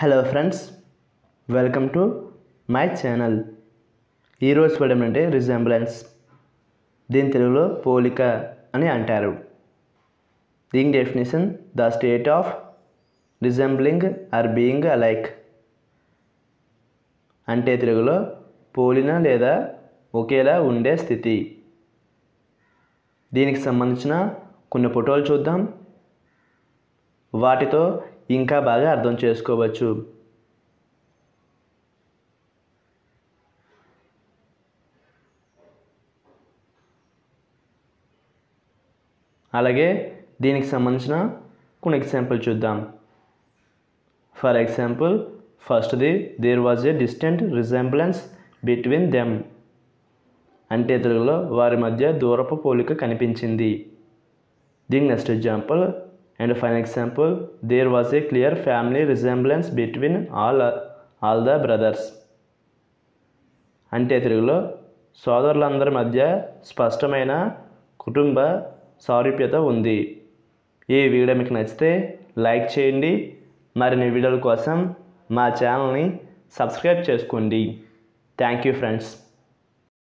Hello friends, welcome to my channel. ఈరోజు పదం అంటే రిజెంబ్లెన్స్. దీని తెలుగులో పోలిక అని అంటారు. దీని definition: the state of resembling or being alike. అంటే తెలుగులో పోలిన లేదా ఒకేలా ఉండే స్థితి. దీనికి సంబంధించిన కొన్ని ఫోటోలు చూద్దాం. వాటితో ఇంకా బాగా అర్థం చేసుకోవచ్చు. అలాగే దీనికి సంబంధించిన కొన్ని ఎగ్జాంపుల్ చూద్దాం. ఫర్ ఎగ్జాంపుల్, ఫస్ట్ది, there was a distant resemblance between them. అంటే తెలుగులో వారి మధ్య దూరపు పోలిక కనిపించింది. దీని next example and final example, there was a clear family resemblance between all the brothers. అంటే తెలుగులో సోదరులందరి మధ్య స్పష్టమైన కుటుంబ సారూప్యత ఉంది. ఈ వీడియో మీకు నచ్చితే లైక్ చేయండి. మరిన్ని వీడియోల కోసం మా ఛానల్ని సబ్స్క్రైబ్ చేసుకోండి. Thank you friends.